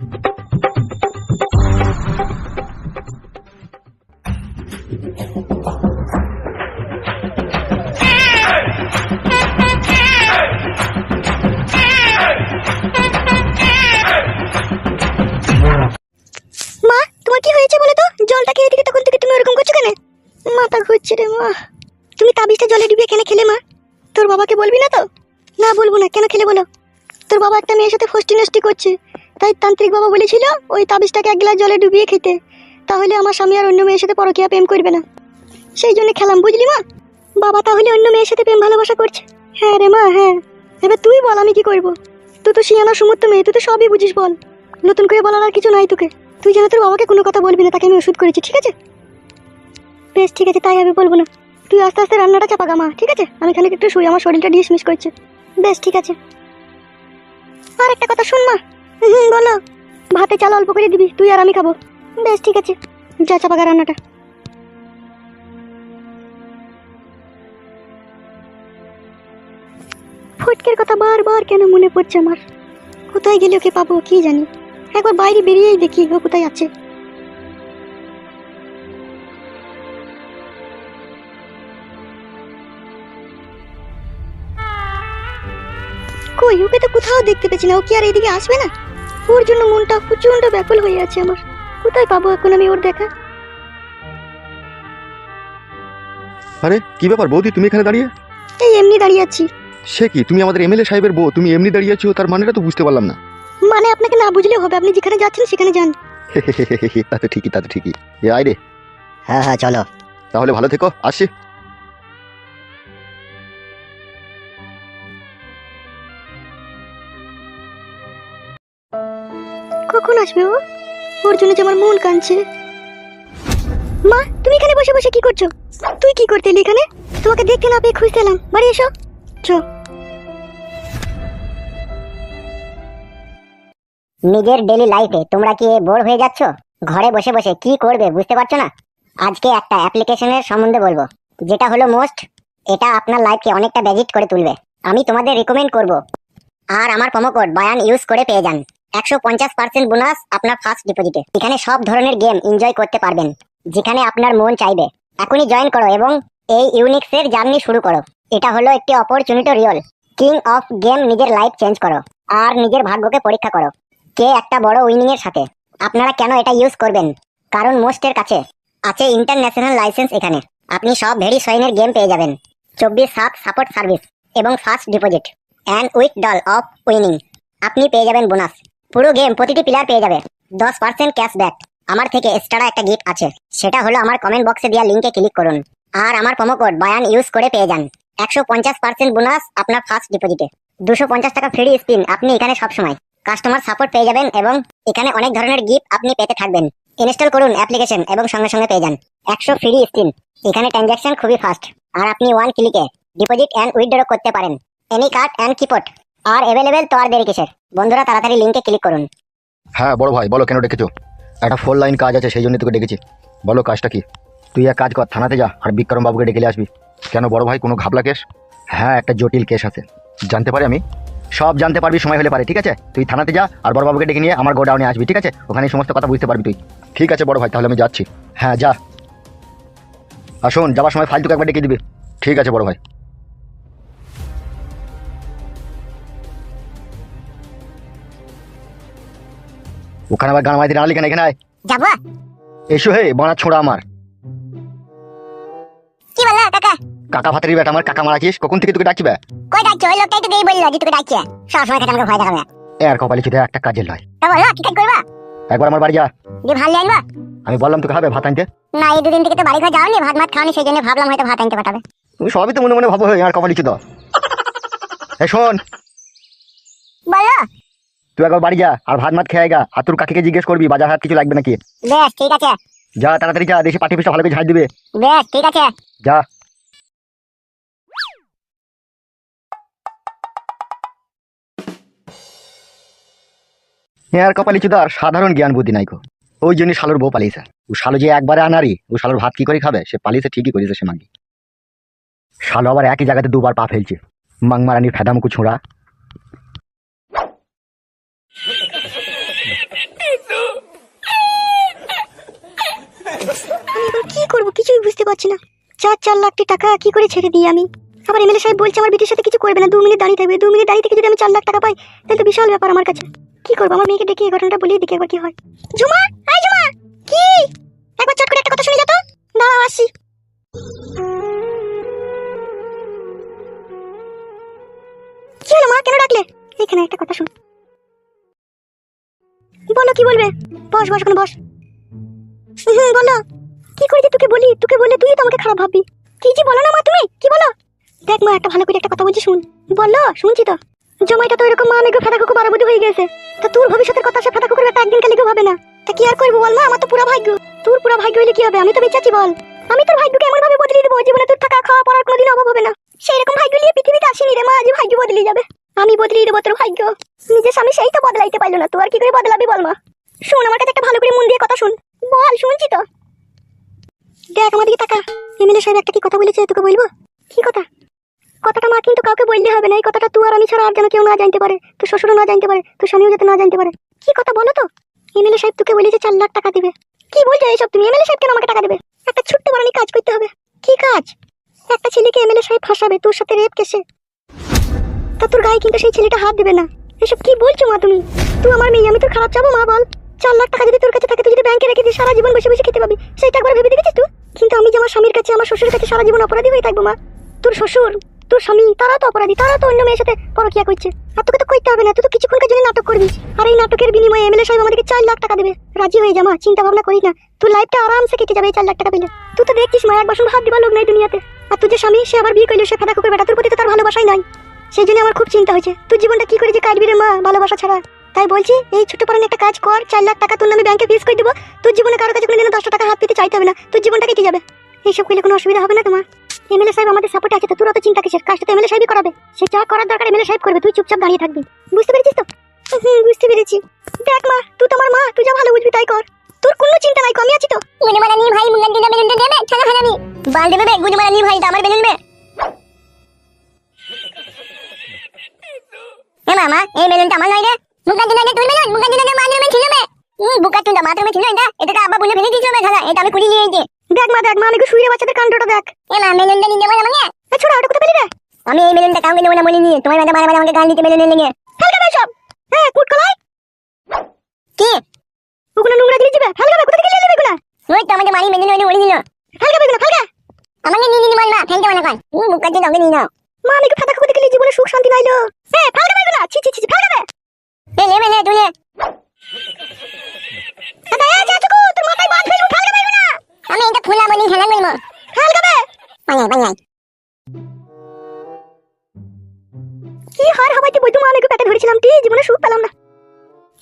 মা, তোমার কি হয়েছে বলো তো? জলটা খেয়ে থেকে তখন থেকে তুমি ওরকম করছো কেন? মাথা ঘুরছে রে মা। তুমি তাবিজটা জলে ডুবিয়ে কেন খেলে মা? তোর বাবাকে বলবি না তো? না বলবো না, কেন খেলে বলো? তোর বাবা একটা মেয়ের সাথে ফষ্টি নষ্টি করছে, তাই তান্ত্রিক বাবা বলেছিল ওই তাবিজটাকে এক গ্লাস জলে ডুবিয়ে খেতে, তাহলে আমার স্বামী আর অন্য মেয়ের সাথে পরকীয়া প্রেম করবে না। সেই জন্য খেলাম, বুঝলি মা? বাবা তাহলে অন্য মেয়ের সাথে প্রেম ভালোবাসা করছে? হ্যাঁ রে মা, হ্যাঁ। এবার তুই বল আমি কি করবো? তুই তো শিয়ানা সমুদ্র মেয়ে, তুই তো সবই বুঝিস, বল। নতুন করে বলার আর কিছু নাই তোকে। তুই যেন তোর বাবাকে কোনো কথা বলবি না, তাকে আমি ওষুধ করেছি, ঠিক আছে? বেশ ঠিক আছে, তাই আমি বলবো না। তুই আস্তে আস্তে রান্নাটা চাপাগা মা, ঠিক আছে? আমি খানিক একটু শুই, আমার শরীরটা ডিসমিস করছে। বেশ ঠিক আছে। আর একটা কথা শুন মা। বলো। ভাতে চাল অল্প করে দিবি, তুই আর আমি খাবো। বেশ ঠিক আছে, যা চাপাগা রান্নাটা। ফটকের কথা বারবার কেন মনে পড়ছে আমার? কোথায় গেলে ওকে পাবো কি জানি। একবার বাইরে বেরিয়েই দেখি ও কোথায় আছে। কই, ওকে তো কোথাও দেখতে পেছি না। ও কি আর এদিকে আসবে না? ওর জন্য মনটা প্রচন্ড ব্যাকুল হয়ে আছে আমার। কোথায় পাবো এখন আমি ওর দেখা? আরে কি ব্যাপার বৌদি, তুমি এখানে দাঁড়িয়ে? এই এমনি দাঁড়িয়ে আছি। সে কি, তুমি আমাদের এমএলএ সাহেবের বউ, তুমি এমনি দাঁড়িয়ে আছো, তার মানেটা তো বুঝতে পারলাম না। মানে আপনাকে না বুঝলেও হবে, আপনি যেখানে যাচ্ছেন সেখানে যান। তা তো ঠিকই, তা তো ঠিকই। এ আয় রে। হ্যাঁ হ্যাঁ চলো। তাহলে ভালো থেকো, আসছি। কখন আসবে ও? ওর জন্য যে আমার মন কাঁদছে। মা, তুমি এখানে বসে বসে কি করছো? তুই কি করতে এলি এখানে? তোমাকে দেখতে না পেয়ে খুঁজতে এলাম। বাড়ি এসো। চো। নিজের ডেলি লাইফে তোমরা কি বোর হয়ে যাচ্ছ? ঘরে বসে বসে কি করবে বুঝতে পারছো না? আজকে একটা অ্যাপ্লিকেশনের সম্বন্ধে বলবো, যেটা হলো মোস্ট। এটা আপনার লাইফকে অনেকটা ব্যাজিট করে তুলবে। আমি তোমাদের রিকমেন্ড করব। আর আমার প্রোমো কোড বায়ান ইউজ করে পেয়ে যান 150% বোনাস আপনার ফার্স্ট ডিপোজিটে। এখানে সব ধরনের গেম এনজয় করতে পারবেন, যেখানে আপনার মন চাইবে। এখনই জয়েন করো এবং এই ইউনিক্সের জার্নি শুরু করো। এটা হলো একটি opportunity real. King of game, নিজের লাইফ চেঞ্জ করো আর নিজের ভাগ্যকে পরীক্ষা করো কে একটা বড় উইনিং এর সাথে। আপনারা কেন এটা ইউজ করবেন? কারণ মোস্টের কাছে আছে ইন্টারন্যাশনাল লাইসেন্স। এখানে আপনি সব ভেরি সয়েনের গেম পেয়ে যাবেন, 24/7 সাপোর্ট সার্ভিস এবং first deposit and with doll of winning. আপনি পেয়ে যাবেন বোনাস। পুরো গেম প্রতিটি প্লেয়ার পেয়ে যাবে 10% ক্যাশব্যাক। আমার থেকে এক্সট্রা একটা গিফট আছে, সেটা হলো আমার কমেন্ট বক্সে দেওয়া লিঙ্কে ক্লিক করুন আর আমার প্রোমো কোড বায়ান ইউজ করে পেয়ে যান 150% বোনাস আপনার ফার্স্ট ডিপোজিটে। 250 টাকা ফ্রি স্পিন আপনি এখানে সবসময় কাস্টমার সাপোর্ট পেয়ে যাবেন এবং এখানে অনেক ধরনের গিফট আপনি পেতে থাকবেন। ইনস্টল করুন অ্যাপ্লিকেশন এবং সঙ্গে সঙ্গে পেয়ে যান 100 ফ্রি স্পিন। এখানে ট্রানজাকশন খুবই ফাস্ট আর আপনি 1 ক্লিকে ডিপোজিট এন্ড উইথড্র করতে পারেন। Any card and crypto are available, তো আর দেরি কিসের? বন্ধুরা তাড়াতাড়ি লিঙ্কে ক্লিক করুন। হ্যাঁ বড় ভাই বলো, কেন ডেকেছো? একটা 4 লাইন কাজ আছে, সেই জন্য তোকে ডেকেছি। বলো কাজটা কি? তুই এক কাজ কর, থানাতে যা আর বিক্রম বাবুকে ডেকে নিয়ে আসবি। কেন বড় ভাই, কোনো ঘাবলা কেস? হ্যাঁ, একটা জটিল কেস আছে। জানতে পারি আমি? সব জানতে পারবি সময় হলে পারে, ঠিক আছে? তুই থানাতে যা আর বড়বাবুকে ডেকে নিয়ে আমার গোডাউনে আসবি, ঠিক আছে? ওখানে সমস্ত কথা বুঝতে পারবি তুই। ঠিক আছে বড় ভাই, তাহলে আমি যাচ্ছি। হ্যাঁ যা। আর শোন, যাওয়ার সময় ফাইল তোকে একবার ডেকে দিবি। ঠিক আছে বড় ভাই। ওখানে আবার গান মাইতে আনলি কেন? এখানে আয়। যাবো? এসো হে বানা ছোড়া আমার। কি বললা কাকা? কাকা ভাতের বেটা আমার, কাকা মারাছিস? কখন থেকে তোকে ডাকছি? কই ডাকছো? ওই লোকটাই তো দেই বললো যে তোকে ডাকছে। সব সময় থেকে আমাকে ভয় দেখাবে। আর কপালি চুদে একটা কাজের লয়। তা বলো কি কাজ করবা? একবার আমার বাড়ি যা। দি ভাত আনবা? আমি বললাম তোকে হবে ভাত আনতে। না, এই দুদিন থেকে তো বাড়ি ঘর যাওনি, ভাত খাওনি, সেই জন্য ভাবলাম হয়তো ভাত আনতে পাঠাবে। তুমি সবই তো মনে মনে ভাবো, আর কপালি চুদা। এই শোন, বলো। তুই একবার বাড়ি যা আর ভাত খেয়ে আয়গা, আর তোর কাকিকে জিজ্ঞেস করবি বাজার হাট কিছু লাগবে নাকি। বেশ ঠিক আছে। যা তাড়াতাড়ি যা, দেশে পাটি পিসটা ভালো করে ঝাড় দিবে। বেশ ঠিক আছে। যা। আর কপালি চুদার সাধারণ জ্ঞান বুদ্ধি নাই গো। ওই জন্য শালোর বউ পালিয়েছে। ও শালো যে একবারে আনারি, ও শালোর ভাত কি করে খাবে? সে পালিয়েছে ঠিকই করেছে সে মাগি। শালো আবার একই জায়গাতে দুবার পা ফেলছে। মাংমারানির ফেদামুকু ছোঁড়া। পারছি না। 4 লাখ টাকা কি করে ছেড়ে দিই আমি? আবার এমএলএ সাহেব বলছে আমার বিটির সাথে কিছু করবে না, 2 মিনিট দাঁড়িয়ে থাকবে। 2 মিনিট দাঁড়িয়ে থেকে যদি আমি 4 লাখ টাকা পাই তাহলে তো বিশাল ব্যাপার আমার কাছে। কি করবো? আমার মেয়েকে ডেকে এই ঘটনাটা বলি, দেখি একবার কি হয়। ঝুমা, আই ঝুমা, কি? একবার চট করে একটা কথা শুনে যা তো। দাঁড়াও আসি। কি হলো মা, কেন ডাকলে? এখানে একটা কথা শুন। বলো, কি বলবে? বস বস, ওখানে বস। বলো। কি করে যে তোকে বলি, তোকে বললে তুই তো আমাকে খারাপ ভাববি। কি যে বলো না মা, তুমি কি বলো? দেখ মা, একটা ভালো করে একটা কথা বলছি, শুন। বলো, শুনছি তো। জমাইটা তো এরকম মা মেঘে ফেদা কুকু বারাবুদি হয়ে গেছে। তা তোর ভবিষ্যতের কথা সে ফেদা কুকুর একটা একদিন কালে কেউ ভাবে না। তা কি আর করবো বল মা, আমার তো পুরা ভাগ্য। তোর পুরা ভাগ্য হইলে কি হবে? আমি তো বেঁচে বল। আমি তোর ভাগ্যকে এমন ভাবে বদলে দেবো জীবনে তোর থাকা খাওয়া পড়ার কোনোদিন অভাব হবে না। সেই রকম ভাগ্য নিয়ে পৃথিবীতে আসিনি রে মা, যে ভাগ্য বদলে যাবে। আমি বদলে দেবো তোর ভাগ্য। নিজের স্বামী সেই তো বদলাইতে পারলো না, তো আর কি করে বদলাবি বল মা? শোন, আমার কাছে একটা ভালো করে মন দিয়ে কথা শুন। বল, শুনছি তো। দেখ আমার দিকে তাকা। এমএলএ সাহেব একটা কি কথা বলেছে, তোকে বলবো? কি কথা? কথাটা মা কিন্তু কাউকে বললে হবে না। এই কথাটা তুই আর আমি ছাড়া আর যেন কেউ না জানতে পারে। তোর শ্বশুরও না জানতে পারে, তোর স্বামীও যাতে না জানতে পারে। কি কথা বলো তো? এমএলএ সাহেব তোকে বলেছে 4 লাখ টাকা দিবে। কি বলছো এইসব তুমি? এমএলএ সাহেব কেন আমাকে টাকা দেবে? একটা ছোট্ট বানানি কাজ করতে হবে। কি কাজ? একটা ছেলেকে এমএলএ সাহেব ফাঁসাবে তোর সাথে রেপ কেসে। তা তোর গায়ে কিন্তু সেই ছেলেটা হাত দেবে না। এসব কি বলছো মা তুমি? তুই আমার মেয়ে, আমি তোর খারাপ চাবো মা বল? 4 লাখ টাকা যদি তোর কাছে থাকে, তুই যদি ব্যাংকে রেখে দিস সারা জীবন বসে বসে খেতে পাবি, সেটা একবার ভেবে দেখেছিস তুই? কিন্তু আমি যে আমার স্বামীর কাছে, আমার শ্বশুরের কাছে সারা জীবন অপরাধী হয়ে থাকবো মা। তোর শ্বশুর, তোর স্বামী, তারা তো অপরাধী, তারা তো অন্য মেয়ের সাথে পরকিয়া করছে। আর তোকে তো করতে হবে না, তুই তো কিছুক্ষণের জন্য নাটক করবি। আর এই নাটকের বিনিময়ে এমএলএ সাহেব আমাদেরকে 4 লাখ টাকা দেবে। রাজি হয়ে যা মা, চিন্তা ভাবনা করিস না। তোর লাইফটা আরামসে কেটে যাবে এই 4 লাখ টাকা পেলে। তুই তো দেখছিস মা, এক বাসন ভাত দিবার লোক নাই দুনিয়াতে। আর তুই যে স্বামী, সে আবার বিয়ে করলো, সে ফাঁদা কুকুর বেটা, তোর প্রতি তো তার ভালোবাসাই নাই। সেই জন্য আমার খুব চিন্তা হয়েছে, তুই জীবনটা কি করে যে কাটবি রে মা, ভালোবাসা ছাড়া। তাই বলছি, এই ছোট পারান একটা কাজ কর, 4 লাখ টাকা তোর নামে ব্যাংকে ফিস করে দেবো। তোর জীবনে কারো কাছে কোনোদিন 10 টাকা হাত পেতে চাইতে হবে না, তোর জীবনটা কেটে যাবে। এইসব করলে কোনো অসুবিধা হবে না তোমার? এমএলএ সাহেব আমাদের সাপোর্টে আছে, তো তোর অত চিন্তা কিসের? কাজটা তো এমএলএ সাহেবই করাবে। সে যা করার দরকার এমএলএ সাহেব করবে, তুই চুপচাপ দাঁড়িয়ে থাকবি। বুঝতে পেরেছিস তো? বুঝতে পেরেছি। দেখ মা, তুই তো আমার মা, তুই যা ভালো বুঝবি তাই কর। তোর কোনো চিন্তা নাই, আমি আছি তো। গুজমালা নি ভাই, মুঙ্গান দিনা বেলুন দেবে ছানা হারামি বাল দেবে বে। গুজমালা নি ভাই, আমার বেলুন বে। এ মামা, এই বেলুনটা আমার নয় রে। মুঙ্গান দিনা নে তুই বেলুন, মুঙ্গান দিনা নে মানের মে ছিল বে। বুকা তুই না মাত্র মে ছিল এটা। এটা আব্বা বলে ফেলে দিয়েছিল বে দাদা, এটা আমি কুড়ি নিয়ে আইছি। দেখ মা, দেখ মা, আমি শুয়ে বাচ্চাদের কাণ্ডটা দেখ। এ মা, বেলুনটা নিয়ে যাবো না মানে? এ ছোড়া, ওটা কোথায় পেলি রে? আমি এই বেলুনটা কাউকে দেবো না বলিনি। তোমার মাঝে মারা মারা আমাকে গান দিতে বেলুন নিয়ে। ফেলবে সব। হ্যাঁ, কুট কলাই। কি? ওগুলো নোংরা জিনিস দিবে, ফেলবে। কোথা থেকে নিয়ে নেবে এগুলা? ওই তো আমাকে মারি বেলুন ওই বলে দিল। ফেলবে এগুলো, ফেলবে। আমাকে নিয়ে নিয়ে মার মা, ফেলতে মানে কয়। বুকা তুই আমাকে নিয়ে নাও। মা, আমি ফাঁদা কুকুর দেখলে জীবনে সুখ শান্তি নাইলো। হ্যাঁ, ফেলবে এগুলো। ছি ছি ছি, ফেলবে। এ লে মানে তুই লে। দাদা, এ যা চুকু, তোর মাথায় বাদ ফেলবো, ফেলবে এগুলো। আমি এটা ফুলা বলি খেলা করব। ফেলবে। পালাই পালাই। কি হার হবাইতে বইতো মা, আমি পেটে ধরেছিলাম, টি জীবনে সুখ পেলাম না।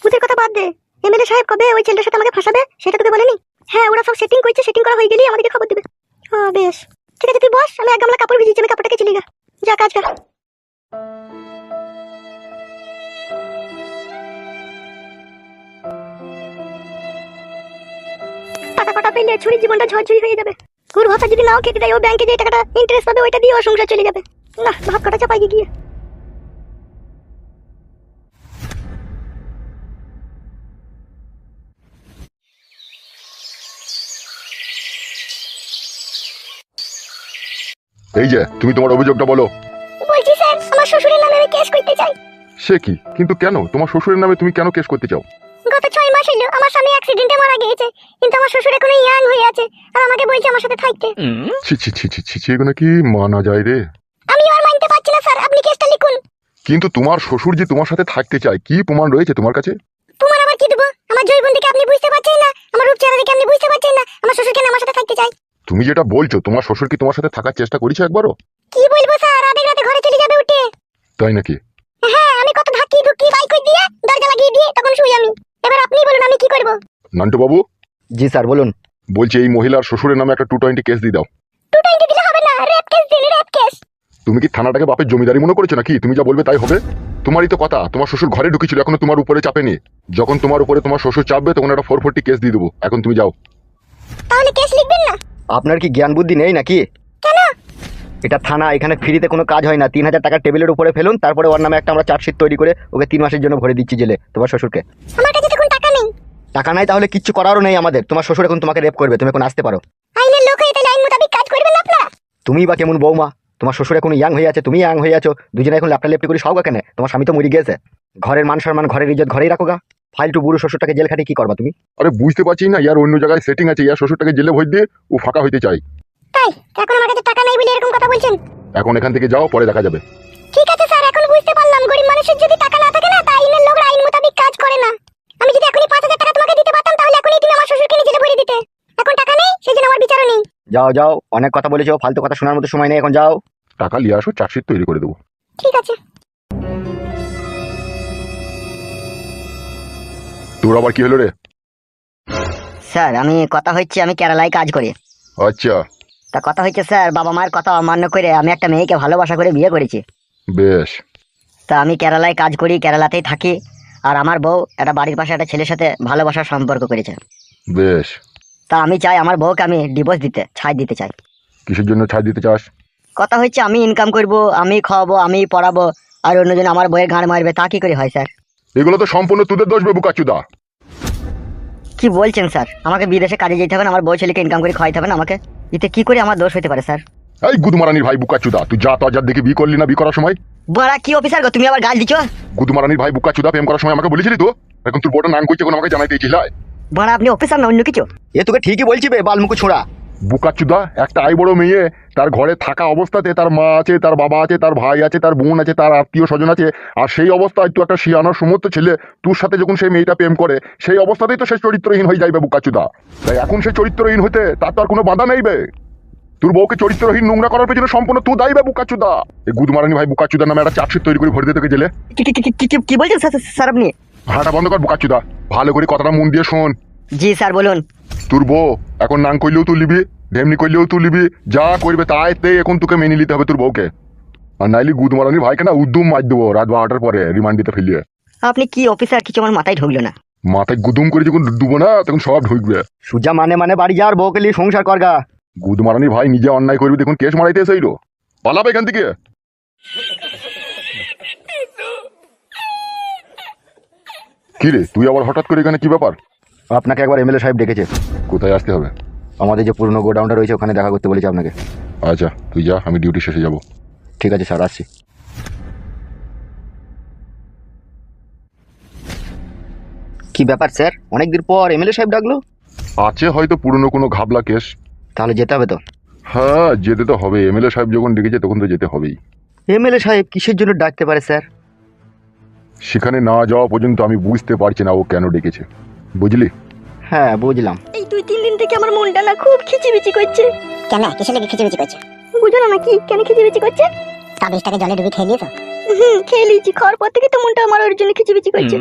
ভূতের কথা বাদ দে। এমএলএ সাহেব কবে ওই ছেলেটার সাথে আমাকে ফাঁসাবে সেটা তোকে বলেনি? হ্যাঁ, ওরা সব সেটিং করছে, সেটিং করা হয়ে গেলেই আমাদেরকে খবর দেবে। হ্যাঁ বেশ, ঠিক আছে তুই বস, আমি এক গামলা কাপড় ভিজিয়েছি, আমি কাপড়টাকে চিলি গা। যা কাজ কর। টাকা কটা পেলে ছুরি জীবনটা ঝরঝরি হয়ে যাবে। ওর ভাতা যদি নাও কেটে দেয়, ও ব্যাংকে যে টাকাটা ইন্টারেস্ট পাবে ওইটা দিয়ে ওর সংসার চলে যাবে। না, ভাত কটা চাপাই গিয়ে। এই যে তুমি তোমার অভিযোগটা বলো। বলছি স্যার, আমার শ্বশুরের নামে আমি কেস করতে চাই। সে কি? কিন্তু কেন? তোমার শ্বশুরের নামে তুমি কেন কেস করতে চাও? গত 6 মাস হলো আমার স্বামী অ্যাক্সিডেন্টে মারা গিয়েছে, কিন্তু আমার শ্বশুর এখনো ইয়াং হয়ে আছে আর আমাকে বলছে আমার সাথে থাকতে। ছি ছি ছি ছি ছি ছি, এগুলো কি মানা যায় রে? আমি আর মানতে পারছি না স্যার, আপনি কেসটা লিখুন। কিন্তু তোমার শ্বশুর যে তোমার সাথে থাকতে চায়, কি প্রমাণ রয়েছে তোমার কাছে? তোমার আবার কি দেবো? আমার জৈবন থেকে আপনি বুঝতে পারছেন না, আমার রূপ চেহারা দেখে আপনি বুঝতে পারছেন না আমার শ্বশুর কেন আমার সাথে থাকতে চায়। তুমি যেটা বলছো, তোমার শ্বশুর কি তোমার সাথে থাকার চেষ্টা করেছে একবারও? কি বলবো স্যার, আধেক রাতে ঘরে চলে যাবে উঠে। তাই নাকি? হ্যাঁ, আমি কত ধাক্কি ধুক্কি বাইক করে দিয়ে দরজা লাগিয়ে দিয়ে তখন শুই আমি। এবার আপনি বলুন আমি কি করব? নান্টু বাবু, জি স্যার বলুন। বলছি এই মহিলার শ্বশুরের নামে একটা 220 কেস দিয়ে দাও। 220 দিলে হবে না, রেপ কেস দিন, রেপ কেস। তুমি কি থানাটাকে বাপের জমিদারি মনে করেছো নাকি? তুমি যা বলবে তাই হবে। তোমারই তো কথা, তোমার শ্বশুর ঘরে ঢুকেছিল, এখনো তোমার উপরে চাপেনি। যখন তোমার উপরে তোমার শ্বশুর চাপবে তখন একটা 440 কেস দিয়ে দেবো। এখন তুমি যাও। তাহলে কেস লিখবেন না? আপনার কি জ্ঞান বুদ্ধি নেই নাকি? কেন? এটা থানা, এখানে ফ্রিতে কোনো কাজ হয় না। 3000 টাকা টেবিলের উপরে ফেলুন, তারপরে ওর নামে একটা আমরা চার্জশিট তৈরি করে ওকে 3 মাসের জন্য ভরে দিচ্ছি জেলে, তোমার শ্বশুরকে। আমার কাছে তখন টাকা নেই। টাকা নাই তাহলে কিচ্ছু করারও নেই আমাদের। তোমার শ্বশুর এখন তোমাকে রেপ করবে, তুমি এখন আসতে পারো। আইনের লোক হয়ে তাহলে আইন মোতাবেক কাজ তুমি বা কেমন বৌমা? তোমার শ্বশুর এখন ইয়াং হয়ে আছে, তুমি ইয়াং হয়ে আছো, দুজনে এখন ল্যাপটা লেপটি করে সব কেন? তোমার স্বামী তো মরে গেছে। ঘরের মান সম্মান, ঘরের ইজ্জত ঘরেই রাখো গা। ফালতু বুড়ো শ্বশুরটাকে জেল খাটিয়ে কি করবা তুমি? আরে বুঝতে পারছি না, ইয়ার অন্য জায়গায় সেটিং আছে, ইয়ার শ্বশুরটাকে জেলে ভোট দিয়ে ও ফাঁকা হইতে চাই। তাই এখন আমার কাছে টাকা নেই বলে এরকম কথা বলছেন? এখন এখান থেকে যাও, পরে দেখা যাবে। ঠিক আছে স্যার, এখন বুঝতে পারলাম গরিব মানুষের যদি টাকা না থাকে না, তা আইনের লোকরা আইন মোতাবেক কাজ করে না। আমি যদি এখনই 5,000 টাকা তোমাকে দিতে পারতাম, তাহলে এখনই তুমি আমার শ্বশুরকে জেলে ভরে দিতে। এখন টাকা নেই, সেজন্য আমার বিচারও নেই। যাও যাও, অনেক কথা বলেছো, ফালতু কথা শোনার মতো সময় নেই, এখন যাও। টাকা নিয়ে আসো, চার্জশিট তৈরি করে দেবো। ঠিক আছে। তোর আবার কি হলো রে? স্যার আমি কথা হচ্ছে আমি কেরালায় কাজ করি। আচ্ছা, তা কথা হচ্ছে স্যার, বাবা মায়ের কথা অমান্য করে আমি একটা মেয়েকে ভালোবাসা করে বিয়ে করেছি। বেশ। তা আমি কেরালায় কাজ করি, কেরালাতেই থাকি। আর আমার বউ একটা বাড়ির পাশে একটা ছেলের সাথে ভালোবাসার সম্পর্ক করেছে। বেশ। তা আমি চাই আমার বউকে আমি ডিভোর্স দিতে, ছাড় দিতে চাই। কিসের জন্য ছাড় দিতে চাস? কথা হচ্ছে আমি ইনকাম করব, আমি খাওয়াবো, আমি পড়াবো, আর অন্যজন আমার বইয়ের ঘাড় মারবে, তা কি করে হয় স্যার? এগুলো তো সম্পূর্ণ তোদের দোষ বেবু কাচুদা। কি বলছেন স্যার? আমাকে বিদেশে কাজে যেতে হবে না, আমার বউ ছেলেকে ইনকাম করে খাওয়াইতে হবে না আমাকে? এতে কি করে আমার দোষ হতে পারে স্যার? এই গুদমারানির ভাই বুকাচুদা, তুই যা তো আজাদ দেখে বিয়ে করলি না বিয়ে করার সময়? বড়া কি অফিসার গো, তুমি আবার গাল দিচ্ছ? গুদমারানির ভাই বুকাচুদা প্রেম করার সময় আমাকে বলেছিলি তো? এখন তোর বড় নাম কইছে, এখন আমাকে জানাই দিয়েছিস? বড়া আপনি অফিসার না অন্য কিছু? এ তোকে ঠিকই বলছি বে, বালমুকু ছোড়া। বুকাচুদা, একটা আই বড় মেয়ে, তার ঘরে থাকা অবস্থাতে তার মা আছে, তার বাবা আছে, তার ভাই আছে, তার বোন আছে, তার আত্মীয় স্বজন আছে, আর সেই অবস্থায় তুই একটা শিয়ানোর সমস্ত ছেলে তোর সাথে যখন সেই মেয়েটা প্রেম করে, সেই অবস্থাতেই তো সে চরিত্রহীন হয়ে যাইবে বুকাচুদা। তাই এখন সে চরিত্রহীন হতে তার তো আর কোনো বাধা নেই বে। তোর বউকে চরিত্রহীন নোংরা করার পেছনে সম্পূর্ণ তুই দায়ী বে বুকাচুদা। এই গুদমারানি ভাই বুকাচুদা নামে একটা চার্জশিট তৈরি করে ভরে দিয়ে তোকে জেলে। কি বলছেন স্যার? স্যার আপনি? ভাড়াটা বন্ধ কর বুকাচুদা, ভালো করে কথাটা মন দিয়ে শোন। জি স্যার বলুন। তোর বউ এখন নাং করলেও তুই লিবি, ঢেমনি করলেও তুই লিবি, যা করবে তাইতে এখন তোকে মেনে নিতে হবে তোর বউকে। আর নাইলে গুদমারানির ভাইকে না উদ্যম মার দেবো রাত 12টার পরে রিমান্ড দিতে ফেলিয়ে। আপনি কি অফিসার? কিছু আমার মাথায় ঢুকলো না। মাথায় গুদুম করে যখন ডুবো না, তখন সব ঢুকবে। সুজা মানে বাড়ি যা আর বউকে নিয়ে সংসার করগা। গুদমারানির ভাই নিজে অন্যায় করবি, দেখুন কেস মারাইতে এসেইলো, পালাবে এখান থেকে। কি রে, তুই আবার হঠাৎ করে এখানে কি ব্যাপার? আপনাকে একবার এমএলএ সাহেব ডেকেছে। কোথায় আসতে হবে? আমাদের যে পুরনো গোডাউনটা রয়েছে ওখানে দেখা করতে বলেছে আপনাকে। আচ্ছা তুই যা, আমি ডিউটি শেষে যাব। ঠিক আছে স্যার, আসছি। কি ব্যাপার স্যার, অনেকদিন পর এমএলএ সাহেব ডাকলো? আছে হয়তো পুরনো কোনো ঘাবলা কেস। তাহলে যেতে হবে তো? হ্যাঁ যেতে তো হবে, এমএলএ সাহেব যখন ডেকেছে তখন তো যেতে হবেই। এমএলএ সাহেব কিসের জন্য ডাকতে পারে স্যার? সেখানে না যাওয়া পর্যন্ত আমি বুঝতে পারছি না ও কেন ডেকেছে, বুঝলি? হ্যাঁ বুঝলাম। এই 2-3 দিন থেকে আমার মনটা না খুব খিচিবিচি করছে। কেন কিসের লেগে খিচিমিচি করছে? বুঝো না নাকি কেন খিচিবিচি করছে? তাবিজটাকে জলে ডুবি খেয়ে নিয়েছো? খেয়ে লিয়েছি, খাওয়ার পর থেকে তো মনটা আমার ওর জন্য খিচিবিচি করছে।